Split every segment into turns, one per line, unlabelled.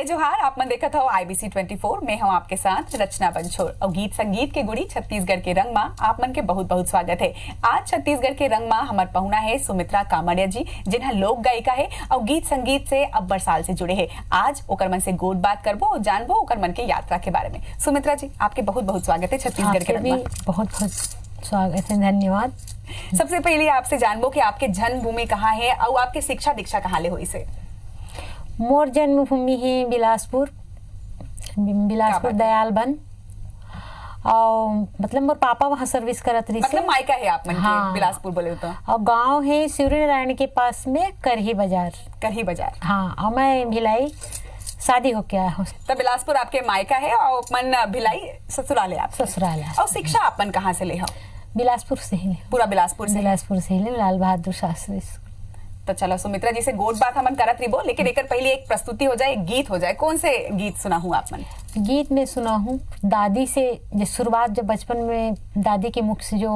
जय जोहार। आप मन देखत हो IBC 24 में हूँ आपके साथ रचना बंछोड़ और गीत संगीत के गुड़ी छत्तीसगढ़ के रंग माँ आप मन के बहुत बहुत स्वागत है। आज छत्तीसगढ़ के रंग माँ हमार पहुना है सुमित्रा कामड़िया जी, जिन्हा लोक गायिका है और गीत संगीत से अब्बर साल से जुड़े है। आज ओकर मन से गोद बात करबो और जानबो ओकर मन के यात्रा के बारे में। सुमित्रा जी, आपके बहुत बहुत स्वागत है छत्तीसगढ़ के रंग माँ।
बहुत बहुत स्वागत है, धन्यवाद।
सबसे पहले आपसे जानबो कि आपके जन्मभूमि कहाँ है और आपके शिक्षा दीक्षा कहाँ ले हुई से?
मोर जन्मभूमि है बिलासपुर दयालबन। और मतलब मोर पापा वहाँ सर्विस करत रही,
मतलब मायका है आप मन के बिलासपुर बोले तो।
और गांव है सूर्य नारायण के पास में करही बाजार। हाँ, और मैं भिलाई शादी होके आया हूँ।
तो बिलासपुर आपके मायका है और मन भिलाई ससुराल है आप?
ससुराल है।
और शिक्षा आप मन कहाँ से ले हो?
बिलासपुर से ही ले। पूरा
बिलासपुर से
ही ले, लाल बहादुर शास्त्री।
तो चलो सुमित्रा जी से गोद बात हमन करत रही, लेकिन एक पहले एक प्रस्तुति हो जाए, एक गीत हो जाए। कौन से गीत सुना हूँ आप मन?
गीत में सुना हूँ दादी से, जो शुरुआत जब बचपन में दादी के मुख से जो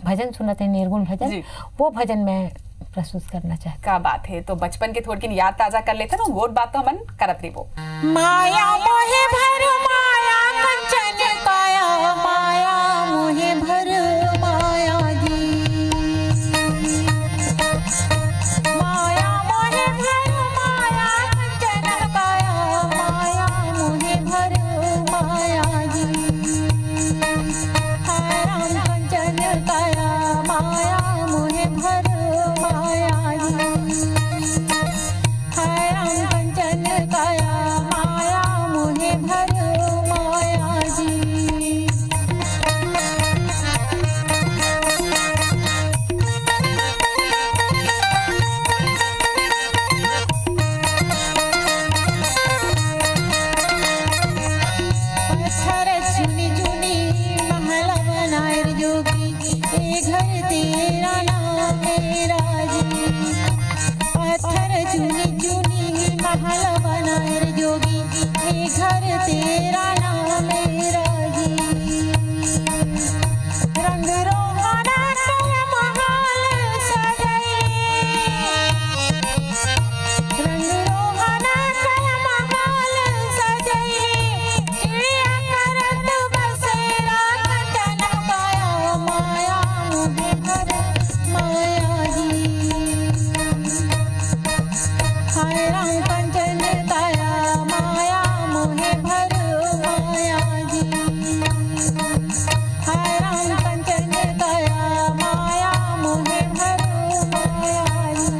भजन सुनते हैं, निर्गुण भजन, वो भजन मैं प्रस्तुत करना चाहती।
क्या बात है। तो बचपन के थोड़ी याद ताजा कर लेते ना, गोद बात तो हमन करत रही। वो
माया मोहे भर माया कंचन काया, माया मोहे भर माया जी, माया मोहे भर माया कंचन काया, माया मोहे भर माया जी, हाय राम कंचन काया, माया मोहे भर माया जी, हाय राम कंचन काया, माया मोहे भर माया जी। पत्थर चुनी चुनी महल बनाए जोगी, ए घर तेरा नाम मेरा जी, पत्थर चुनी चुनी महल बनाए जोगी, ए घर तेरा नाम मेरा जी, रंग रोगना कर महल सजाए, रंग रोगना कर महल सजाए, चिड़िया करत बसेरा कंचन काया, माया मोहे भर माया जी, हाय राम कंचन काया, माया मोहे भर माया जी, हाय राम कंचन काया, माया मोहे भर माया जी।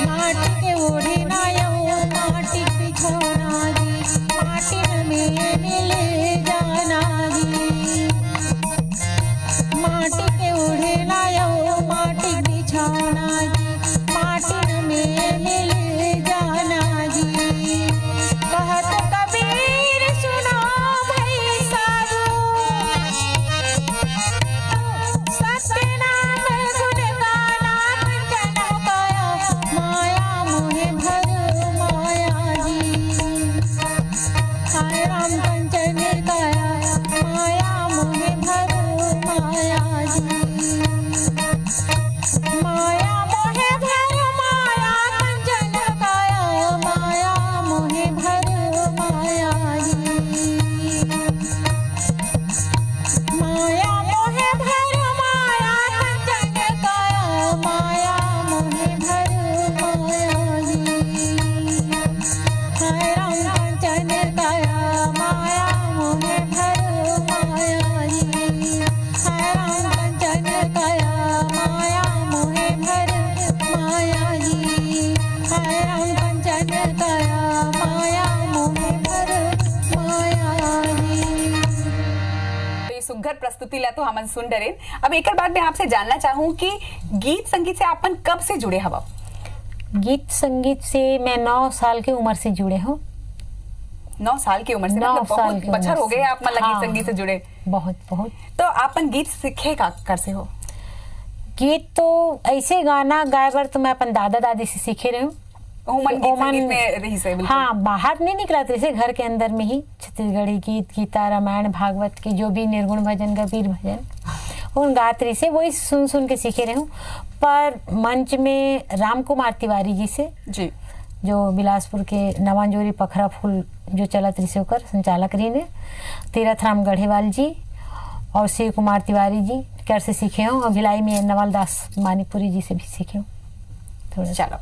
माटी के ओढ़े नायो, माटी बिछौना जी, माटी में मिले जाना जी, माटी के ओढ़े नायो, माटी बिछौना जी, माटी में मिले जाना जी, कहत कबीर सुनो भाई साधु, सत्य नाम गुण गाना कंचन काया, माया मोहे भर माया जी, हाय राम कंचन काया, माया मोहे भर माया जी, माया मोहे भर माया कंचन काया, माया मोहे भर माया जी, माया मोहे भर माया कंचन काया, माया मोहे भर माया जी, हाय राम कंचन काया, माया मोहे भर माया जी, हाय राम कंचन काया, माया मोहे भर माया जी, हाय राम कंचन काया, माया मोहे भर माया जी।
तो ये सुघर प्रस्तुति ला तो हमन सुन डरे। अब एक बात मैं आपसे जानना चाहूँ कि गीत संगीत से आपन कब से जुड़े हवा?
गीत संगीत से मैं 9 साल की उम्र से जुड़े हूँ।
9 साल की उम्र से? मतलब बहुत बच्चर हो गए आप मतलब गीत संगीत से जुड़े।
बहुत बहुत।
तो आपन गीत सीखे का कर से हो?
गीत तो ऐसे गाना गाए बर तो मैं अपन दादा दादी से सीखे रही हूँ।
ओमन गीत संगीत में रही से बिल्कुल।
हाँ, बाहर नहीं निकला तो इसे घर के अंदर में ही छत्तीसगढ़ी गीत, गीता, रामायण, भागवत की जो भी निर्गुण भजन, गंभीर भजन उन गात रही से वही सुन सुन के सीखे रहे हूँ। पर मंच में राम कुमार तिवारी जी से
जी,
जो बिलासपुर के नवांजोरी पखरा फूल जो चलत रही से ओकर संचालक रही ने, तीरथ राम गढ़ेवाल जी और शिव कुमार तिवारी जी कर से सीखे हूँ, और भिलाई में नवल दास मानिकपुरी जी से भी सीखे हूँ थोड़ा।
चलो,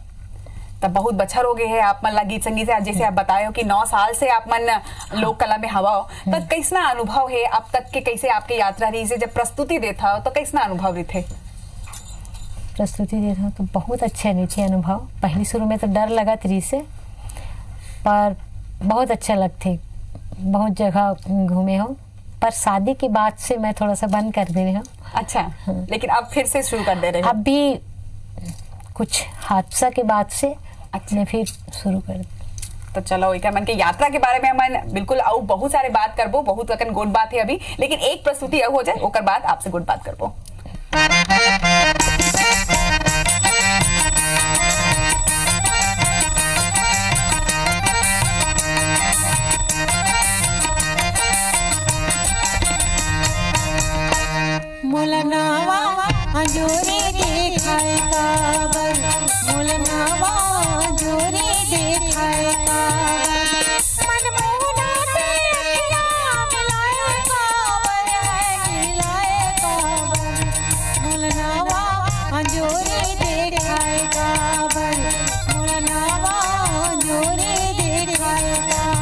तब बहुत बछर हो गए है आप मन ला गीत संगीत से। जैसे आप बताए हो कि 9 साल से आप मन लोक कला में हवा हो, तो कैसना अनुभव है अब तक के? कैसे आपकी यात्रा रही से? जब प्रस्तुति देता हो तो कैसना अनुभव रही थे?
प्रस्तुति देता हूँ तो बहुत अच्छे नहीं थे अनुभव। पहली शुरू में तो डर लगा थी से, पर बहुत अच्छा लगते। बहुत जगह घूमे हो, पर शादी के बाद से मैं थोड़ा सा बंद कर दे रही हूँ।
अच्छा, लेकिन अब फिर से शुरू कर दे रहे हो?
अब भी कुछ हादसा के बाद से मैं फिर शुरू कर दी।
तो चलो एक मन के यात्रा के बारे में हम बिल्कुल और बहुत सारे बात करबो, बहुत अकन गुड बात है अभी, लेकिन एक प्रस्तुति हो जाए ओकर बाद आपसे गुड बात करबो।
मोलनावा अंजोरी देखाए काबर, मोलनावा अंजोरी देखाए काबर, मनमोहना से अखियाँ मिलाए काबर, मिलाए काबर, मोलनावा अंजोरी देखाए काबर, मोलनावा अंजोरी देखाए काबर।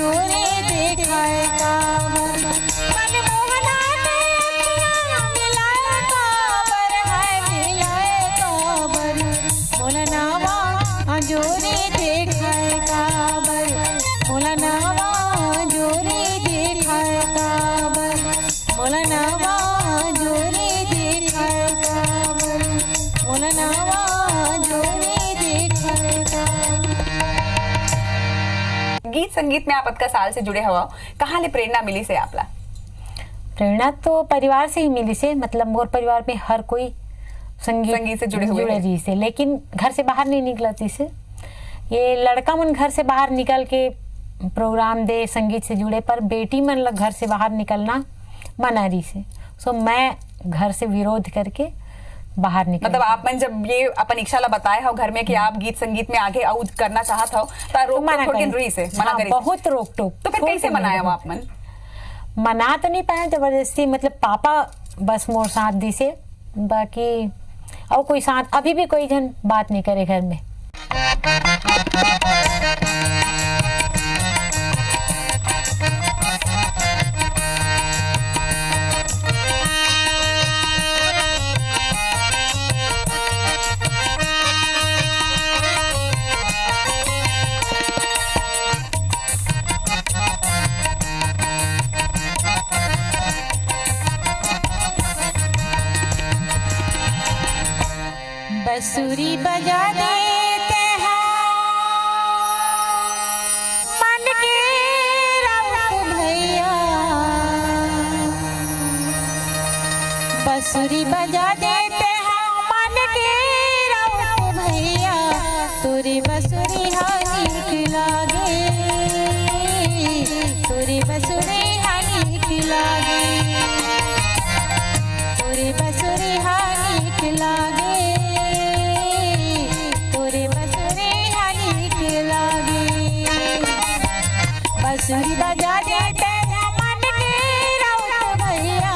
अंजोरे देखाए काबर मनमोहना ने अखियाँ मिलाए काबर है मिलाए काबर मोलनावा अंजोरे देखाए काबर मोलनावा अंजोरे देखाए काबर मोलनावा अंजोरे देखाए काबर मोलनावा अंजोरे देखाए काबर।
गीत संगीत में आप अतका साल से जुड़े हुआ कहाँ ले प्रेरणा मिली से आपला?
प्रेरणा तो परिवार से ही मिली से, मतलब मोर परिवार में हर कोई
संगीत से जुड़े हुए हैं।
जी से, लेकिन घर से बाहर नहीं निकला थी से। ये लड़का मन घर से बाहर निकल के प्रोग्राम दे संगीत से जुड़े, पर बेटी मन लग घर से बाहर निकलना मना रही से। सो मैं घर से विरोध करके बाहर निकल।
मतलब आप मन जब ये अपन इच्छा ला बताए हो घर में कि आप गीत संगीत में आगे आउट करना चाहत हो तो रोक टोक रही से मना करी?
बहुत रोक टोक।
तो फिर कैसे मनाया हो आप मन?
मना तो नहीं पाया जबरदस्ती, मतलब पापा बस मोर साथ दी से, बाकी और कोई साथ अभी भी कोई जन बात नहीं करे घर में।
बंसुरी बजा देते हैं मन के राउत भैया बंसुरी बजा देते हैं मन के राउत भैया तोरी बंसुरी हानी की लागे तोरी बंसुरी हानी की लागे तोरी बंसुरी हानी की लागे बंसुरी बजा देते हैं मन के राउत भैया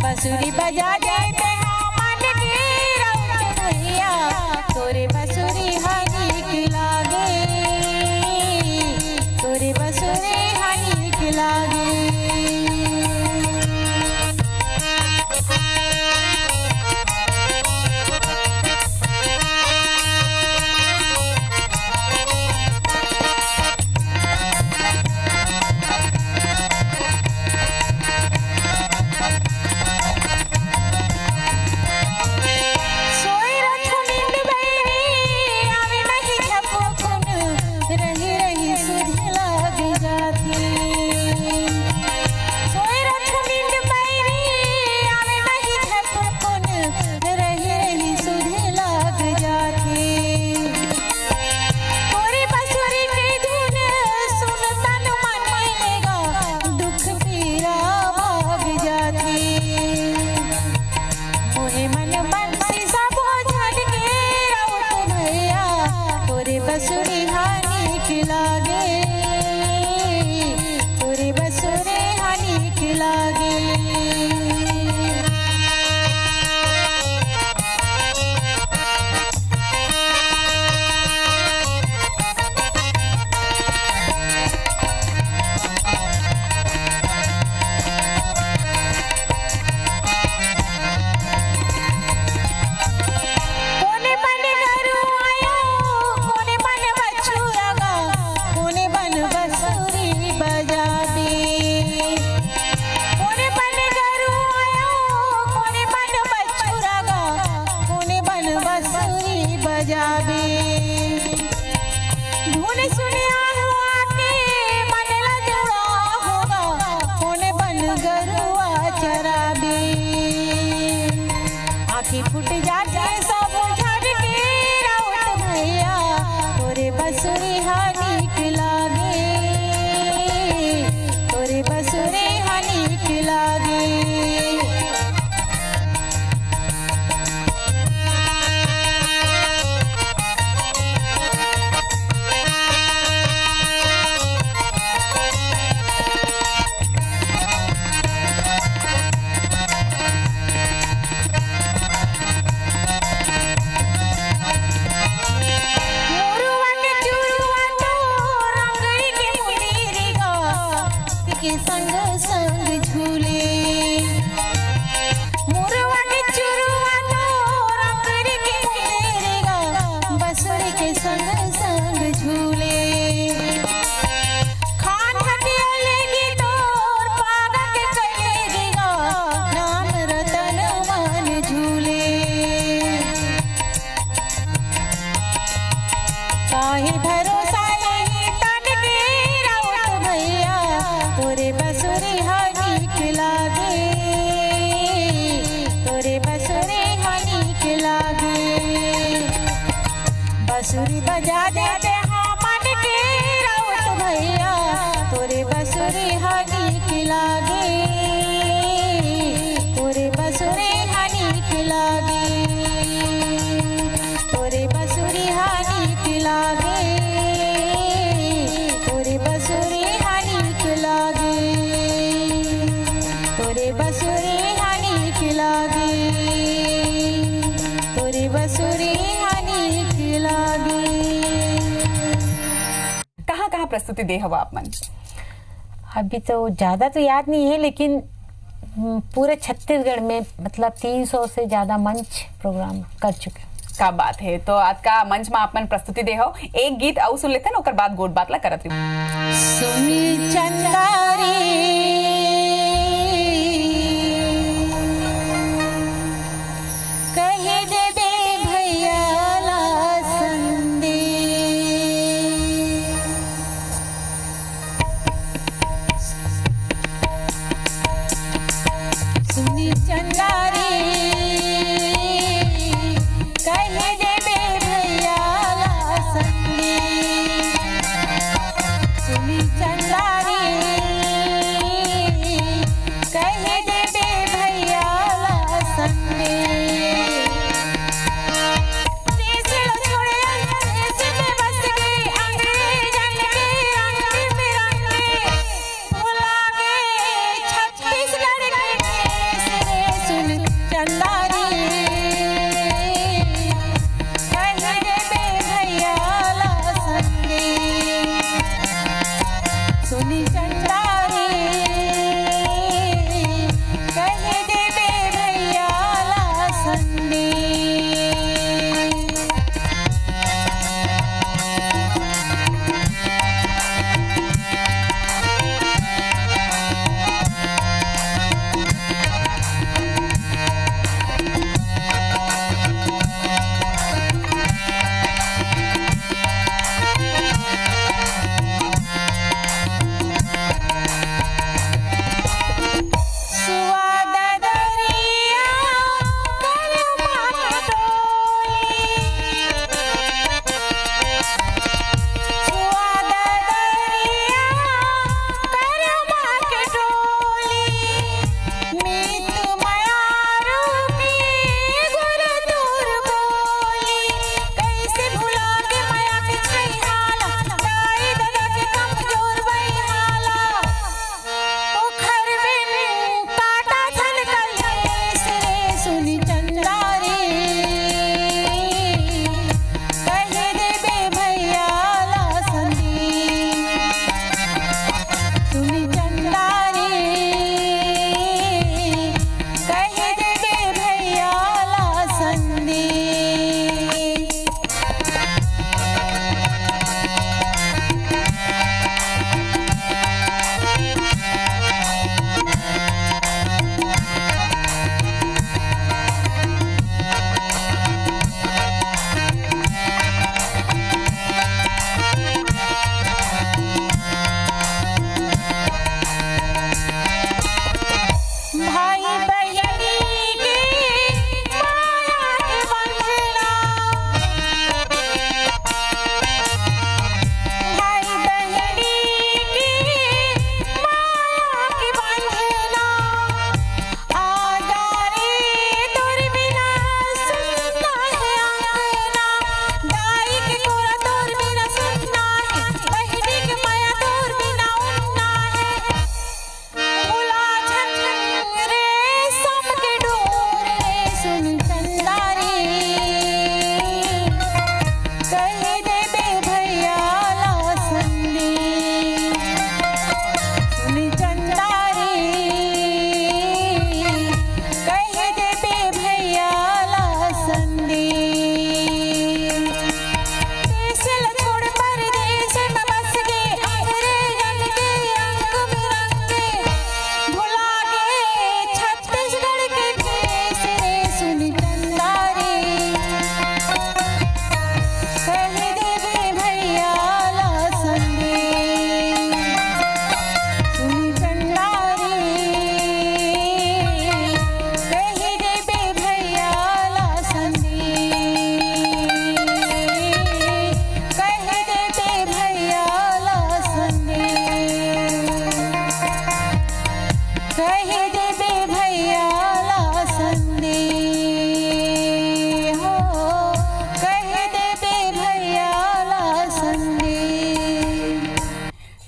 बंसुरी बजा देते हैं मन के राउत भैया तोरे बंसुरी हानी की लागे तोरे बंसुरी हानी की लागे। बंसुरी हानी की लागे तोरी बंसुरी हानी की लागे। फुट जाते सब झड़ के राउत भैया तोरे बंसुरी हानी की लागे तोरे बंसुरी हानी की लागे। चुरुआ बसुरी बजा देते हाँ मन की राउत भैया तोरे बसुरी हनी खिलागे तोरे बसुरी हनी खिलागे तोरे बसुरी हनी खिलागे तोरे बसुरी हनी खिलागे तोरे बसुरी हनी खिलागे तोरे बसुरी हनी खिलागे।
कहाँ कहाँ प्रस्तुति दे हवा आप मन?
अभी तो ज़्यादा तो याद नहीं है, लेकिन पूरे छत्तीसगढ़ में मतलब 300 से ज़्यादा मंच प्रोग्राम कर चुके।
का बात है। तो आज का मंच में आप मन प्रस्तुति दे हो। एक गीत और सुन लेते हैं, ओकर बाद गोट बात ला करत रही।
सुनी चंदारी कहे दे दे भैया ला संदे सुनी चंदारी कहे दे दे भैया ला संदे सुनी चंदारी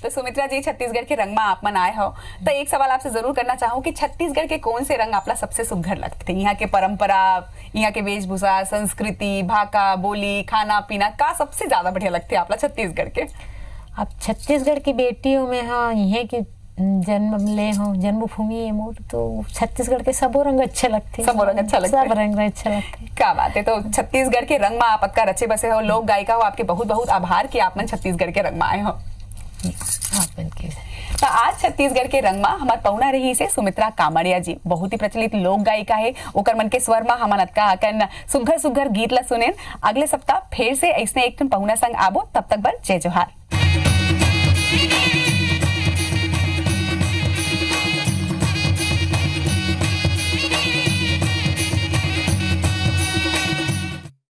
तो सुमित्रा जी, छत्तीसगढ़ के रंग में आप मन आए हो, तो एक सवाल आपसे जरूर करना चाहूँ कि छत्तीसगढ़ के कौन से रंग आपला सबसे सुघर लगते? यहाँ के परंपरा, यहाँ के वेशभूषा, संस्कृति, भाषा, बोली, खाना पीना का सबसे ज्यादा बढ़िया लगते आपला छत्तीसगढ़ के?
अब छत्तीसगढ़ की बेटियों में हाँ यही के जन्म ले हो, जन्मभूमि है मोर, तो छत्तीसगढ़ के सबो रंग अच्छे लगते,
सबो रंग अच्छा लगते,
सब रंग अच्छे लगते।
क्या बात है। तो छत्तीसगढ़ के रंग में आप अक्का रचे बसे हो, लोक गायिका हो, आपके बहुत बहुत आभार कि आप मन छत्तीसगढ़ के रंग में आए हो। तो आज छत्तीसगढ़ के रंग में हमार पहुना रही से सुमित्रा कामड़िया जी, बहुत ही प्रचलित लोक गायिका है। ओकर मन के स्वर में हमन अतका अकन सुघर सुघर गीत ला सुनेन। अगले सप्ताह फिर से ऐसने एक पहुना संग आबो, तब तक बर जय जोहार।